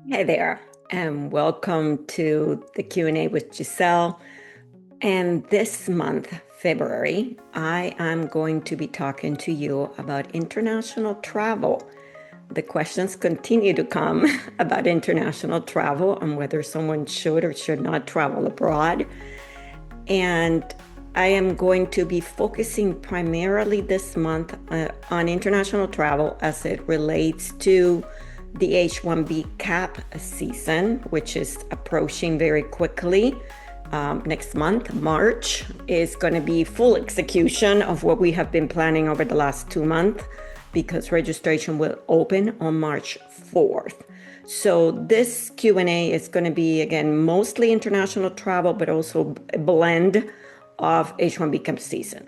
Hey there, and welcome to the Q&A with Giselle. And this month, February, I am going to be talking to you about international travel. The questions continue to come about international travel and whether someone should or should not travel abroad. And I am going to be focusing primarily this month on international travel as it relates to the H-1B cap season, which is approaching very quickly. Next month, March, is going to be full execution of what we have been planning over the last 2 months because registration will open on March 4th. So this Q&A is going to be, again, mostly international travel, but also a blend of H-1B camp season.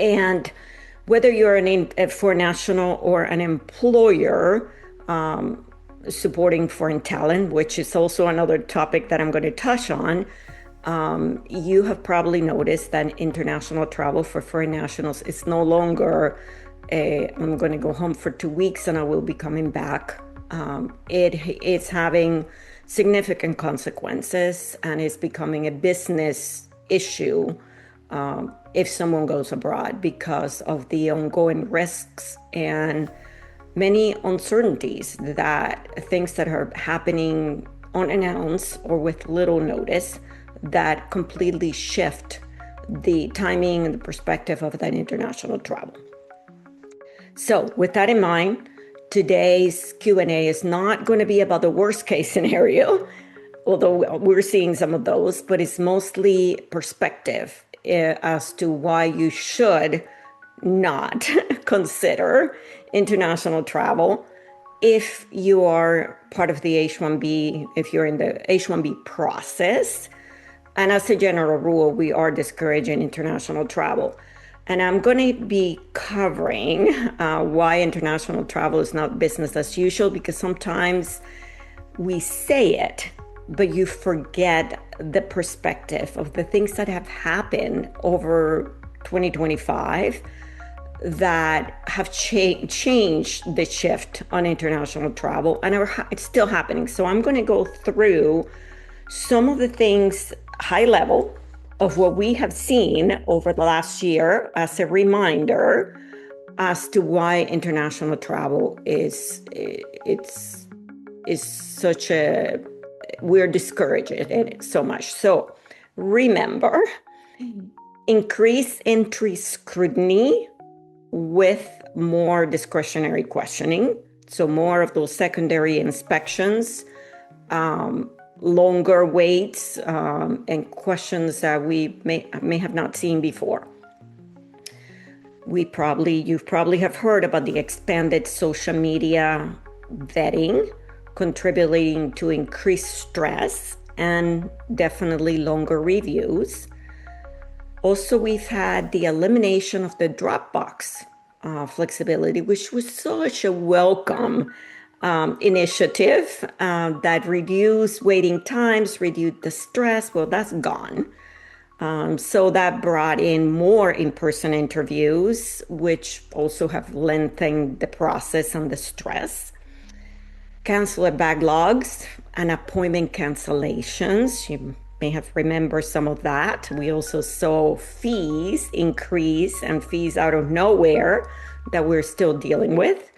And whether you're a foreign national or an employer supporting foreign talent, which is also another topic that I'm going to touch on, you have probably noticed that international travel for foreign nationals is no longer I'm going to go home for 2 weeks and I will be coming back. It's having significant consequences and it's becoming a business issue if someone goes abroad because of the ongoing risks and many uncertainties that things that are happening unannounced or with little notice that completely shift the timing and the perspective of that international travel. So with that in mind, today's Q&A is not going to be about the worst case scenario, although we're seeing some of those, but it's mostly perspective as to why you should not consider international travel if you are part of the H-1B, if you're in the H-1B process. And as a general rule, we are discouraging international travel. And I'm going to be covering why international travel is not business as usual, because sometimes we say it, but you forget the perspective of the things that have happened over 2025 that have changed the shift on international travel and it's still happening. So I'm going to go through some of the things high level of what we have seen over the last year as a reminder as to why international travel is such a, we're discouraged in it so much. So remember, increase entry scrutiny with more discretionary questioning. So more of those secondary inspections, longer waits, and questions that we may have not seen before. You probably have heard about the expanded social media vetting, contributing to increased stress and definitely longer reviews. Also, we've had the elimination of the Dropbox flexibility, which was such a welcome initiative that reduced waiting times, reduced the stress. Well, that's gone. So that brought in more in-person interviews, which also have lengthened the process and the stress. Counselor backlogs and appointment cancellations. You may have remembered some of that. We also saw fees increase and fees out of nowhere that we're still dealing with.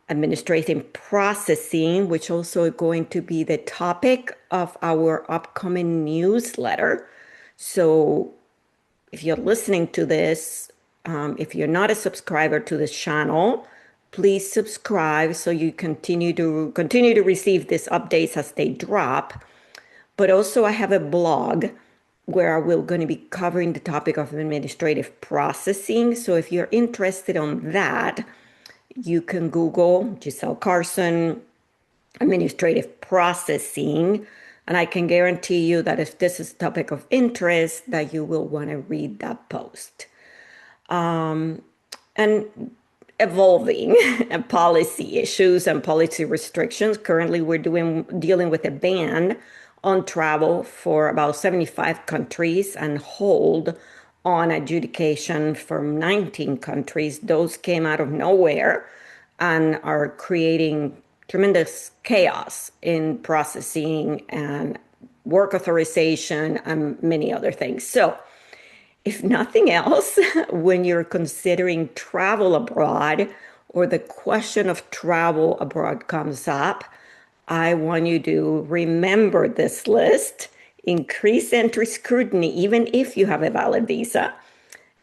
Administrative processing, which also is going to be the topic of our upcoming newsletter. So if you're listening to this, if you're not a subscriber to this channel, please subscribe so you continue to receive these updates as they drop. But also I have a blog where I will going to be covering the topic of administrative processing. So if you're interested on that, you can Google Giselle Carson, administrative processing, and I can guarantee you that if this is a topic of interest, that you will want to read that post. And evolving policy issues and policy restrictions. Currently, we're dealing with a ban on travel for about 75 countries and hold on adjudication from 19 countries. Those came out of nowhere and are creating tremendous chaos in processing and work authorization and many other things. So if nothing else, when you're considering travel abroad or the question of travel abroad comes up, I want you to remember this list, increase entry scrutiny, even if you have a valid visa,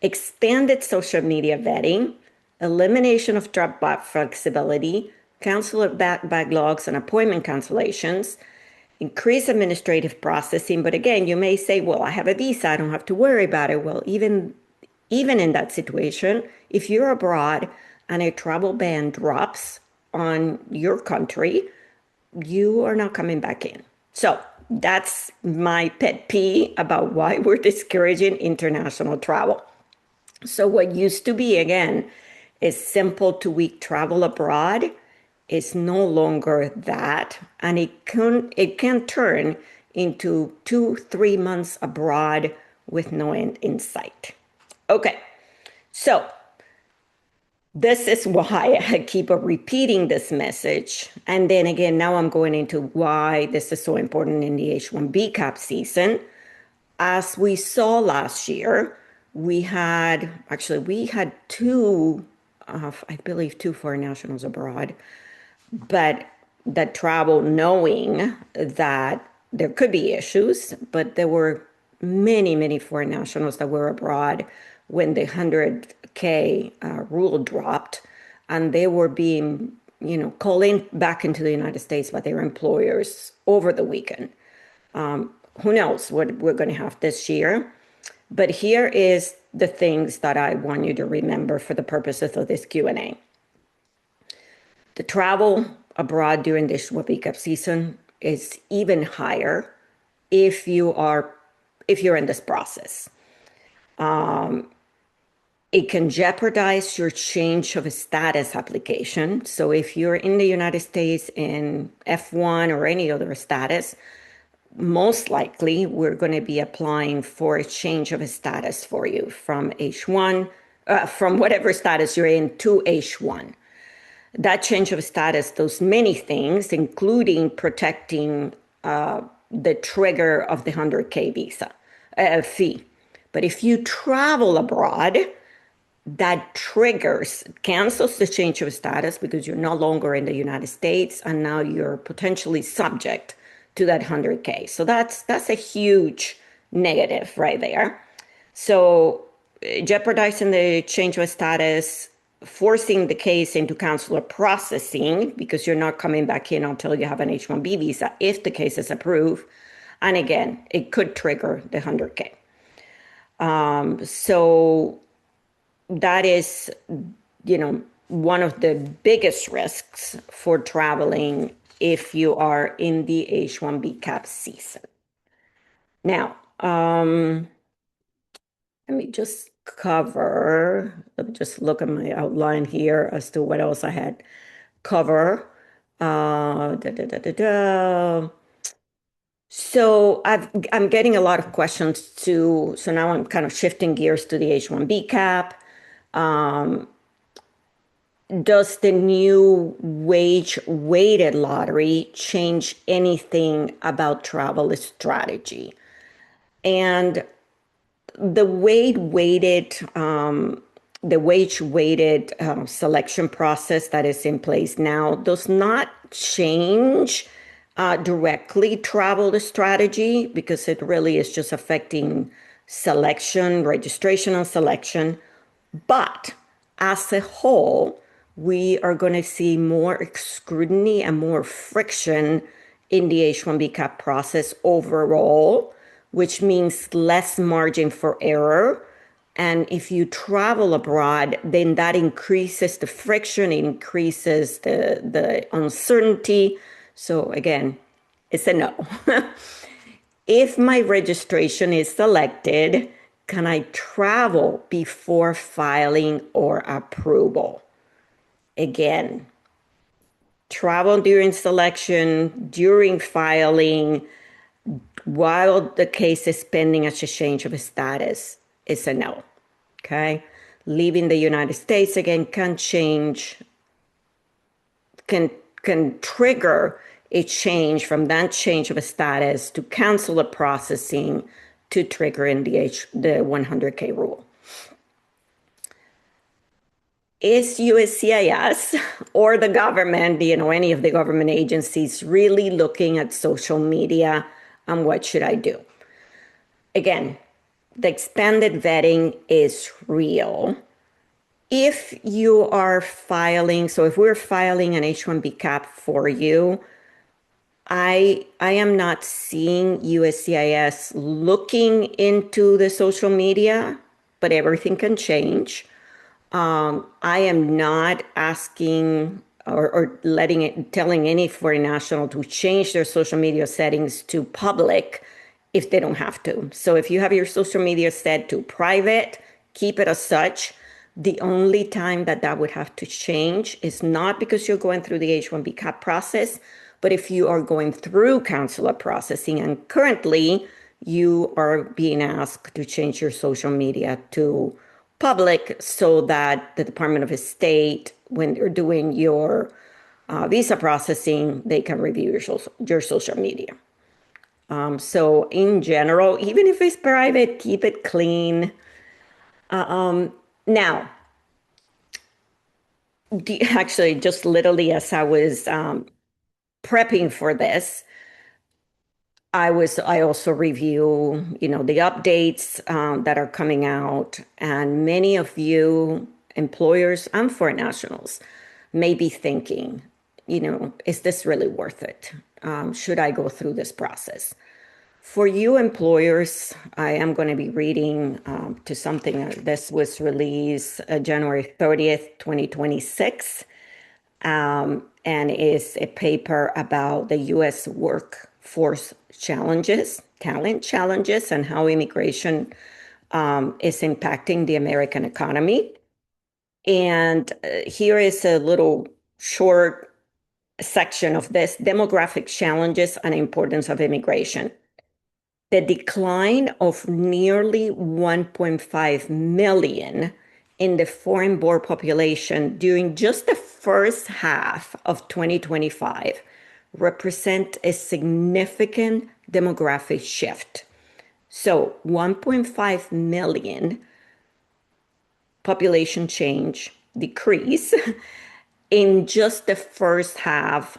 expanded social media vetting, elimination of drop bot flexibility, consular backlogs and appointment cancellations, increase administrative processing. But again, you may say, well, I have a visa, I don't have to worry about it. Well, even in that situation, if you're abroad and a travel ban drops on your country, you are not coming back in. So that's my pet peeve about why we're discouraging international travel. So what used to be, again, is simple 2-week travel abroad is no longer that. And it can turn into 2-3 months abroad with no end in sight. Okay, so this is why I keep repeating this message. And then again, now I'm going into why this is so important in the H-1B cap season. As we saw last year, we had two, I believe, two foreign nationals abroad, but that travel knowing that there could be issues, but there were many, many foreign nationals that were abroad when the 100K rule dropped, and they were being, called in back into the United States by their employers over the weekend. Who knows what we're going to have this year? But here is the things that I want you to remember for the purposes of this Q&A. The travel abroad during this H-1B cap season is even higher if you're in this process. It can jeopardize your change of status application. So if you're in the United States in F1 or any other status, most likely we're going to be applying for a change of status for you from H1, from whatever status you're in to H1. That change of status does many things, including protecting the trigger of the 100K visa fee. But if you travel abroad, that cancels the change of status because you're no longer in the United States and now you're potentially subject to that 100K. So that's a huge negative right there. So jeopardizing the change of status, forcing the case into consular processing because you're not coming back in until you have an H-1B visa if the case is approved. And again, it could trigger the 100K. So that is, one of the biggest risks for traveling if you are in the H-1B cap season. Now, let me just look at my outline here as to what else I had cover. So I'm getting a lot of questions too. So now I'm kind of shifting gears to the H-1B cap. Does the new wage-weighted lottery change anything about travel strategy? And the wage-weighted selection process that is in place now does not change directly travel strategy because it really is just affecting selection, registration and selection. But as a whole, we are going to see more scrutiny and more friction in the H-1B cap process overall, which means less margin for error. And if you travel abroad, then that increases the friction, increases the uncertainty. So again, it's a no. If my registration is selected, can I travel before filing or approval? Again, travel during selection, during filing, while the case is pending as a change of status is a no, okay? Leaving the United States, again, can can trigger a change from that change of a status to cancel a processing to trigger in the 100K rule. Is USCIS or the government, any of the government agencies really looking at social media and what should I do? Again, the expanded vetting is real. If you are filing, so if we're filing an H-1B cap for you, I am not seeing USCIS looking into the social media, but everything can change. I am not asking or telling any foreign national to change their social media settings to public if they don't have to. So if you have your social media set to private, keep it as such. The only time that that would have to change is not because you're going through the H-1B cap process, but if you are going through consular processing and currently you are being asked to change your social media to public so that the Department of State, when they're doing your visa processing, they can review your social media. So in general, even if it's private, keep it clean. Now, actually, just literally as I was prepping for this, I also review, the updates that are coming out, and many of you employers and foreign nationals may be thinking, is this really worth it? Should I go through this process? For you employers, I am going to be reading to something. This was released January 30th, 2026, and is a paper about the U.S. workforce challenges, talent challenges, and how immigration is impacting the American economy. And here is a little short section of this: demographic challenges and importance of immigration. The decline of nearly 1.5 million in the foreign-born population during just the first half of 2025 represent a significant demographic shift. So 1.5 million population decrease in just the first half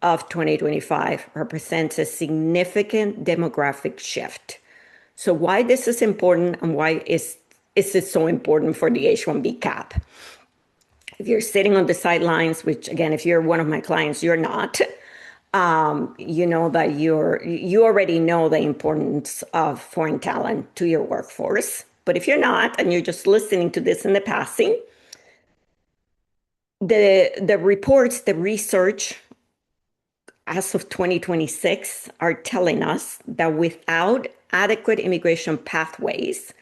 of 2025 represents a significant demographic shift. So why this is important and why is it so important for the H-1B cap? If you're sitting on the sidelines, which again, if you're one of my clients, you're not, you know that you already know the importance of foreign talent to your workforce. But if you're not, and you're just listening to this in the passing, the reports, the research as of 2026 are telling us that without adequate immigration pathways,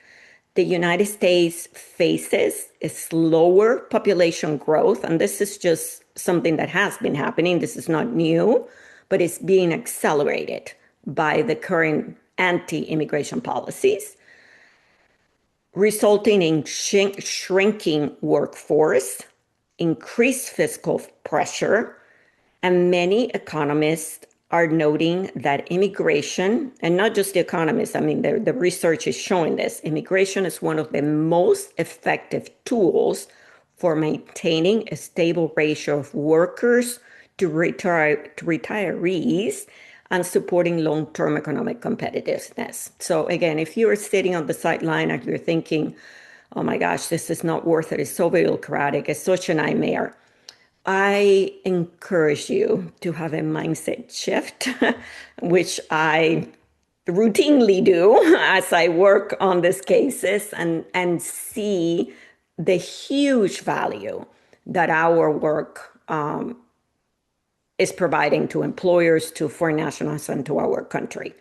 the United States faces a slower population growth. And this is just something that has been happening. This is not new, but it's being accelerated by the current anti-immigration policies, resulting in shrinking workforce, increased fiscal pressure, and many economists are noting that immigration, and not just the economists, I mean, the research is showing this, immigration is one of the most effective tools for maintaining a stable ratio of workers to retirees and supporting long-term economic competitiveness. So again, if you're sitting on the sideline and you're thinking, oh my gosh, this is not worth it, it's so bureaucratic, it's such a nightmare, I encourage you to have a mindset shift, which I routinely do as I work on these cases and see the huge value that our work is providing to employers, to foreign nationals, and to our country.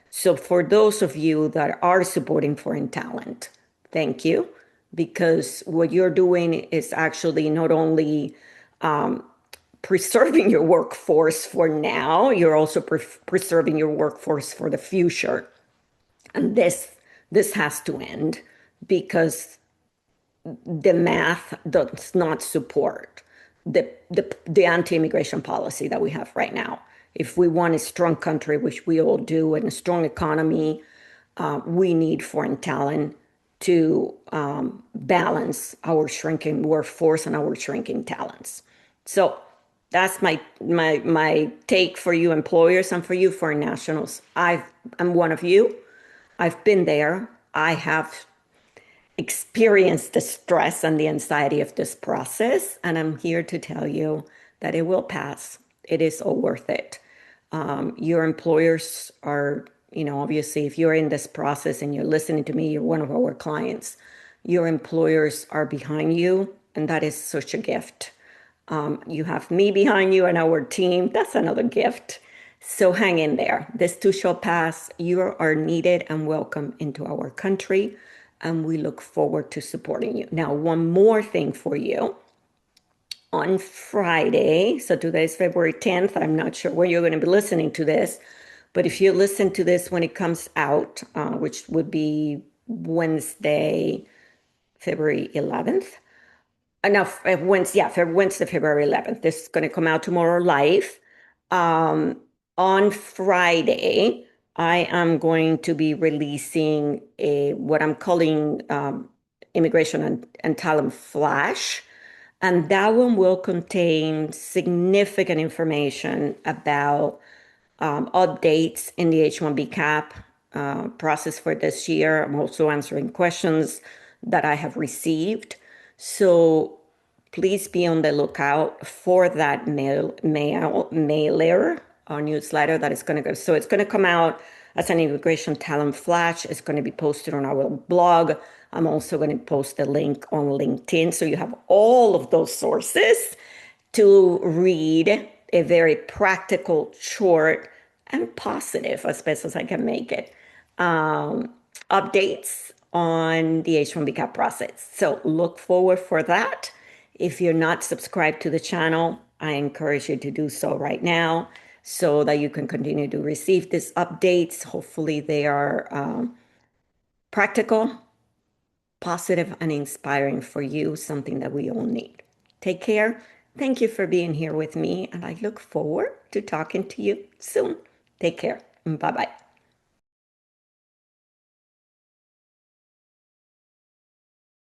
So for those of you that are supporting foreign talent, thank you, because what you're doing is actually not only preserving your workforce for now, you're also preserving your workforce for the future. And this has to end because the math does not support the anti-immigration policy that we have right now. If we want a strong country, which we all do, and a strong economy, we need foreign talent to balance our shrinking workforce and our shrinking talents. So that's my take for you employers and for you foreign nationals. I'm one of you. I've been there. I have experienced the stress and the anxiety of this process, and I'm here to tell you that it will pass. It is all worth it. Your employers are, obviously, if you're in this process and you're listening to me, you're one of our clients. Your employers are behind you, and that is such a gift. You have me behind you and our team. That's another gift. So hang in there. This too shall pass. You are needed and welcome into our country, and we look forward to supporting you. Now, one more thing for you. On Friday, so today is February 10th. I'm not sure when you're going to be listening to this, but if you listen to this when it comes out, which would be Wednesday, February 11th. No, Wednesday, February 11th. This is going to come out tomorrow live. On Friday, I am going to be releasing what I'm calling Immigration and Talent Flash. And that one will contain significant information about updates in the H-1B cap process for this year. I'm also answering questions that I have received. So please be on the lookout for that mailer or newsletter that is going to go. So it's going to come out as an Immigration Talent Flash. It's going to be posted on our blog. I'm also going to post a link on LinkedIn. So you have all of those sources to read a very practical, short, and positive, as best as I can make it, updates on the H-1B cap process. So look forward for that. If you're not subscribed to the channel, I encourage you to do so right now so that you can continue to receive these updates. Hopefully they are practical, positive, and inspiring for you, something that we all need. Take care. Thank you for being here with me, and I look forward to talking to you soon. Take care. Bye-bye.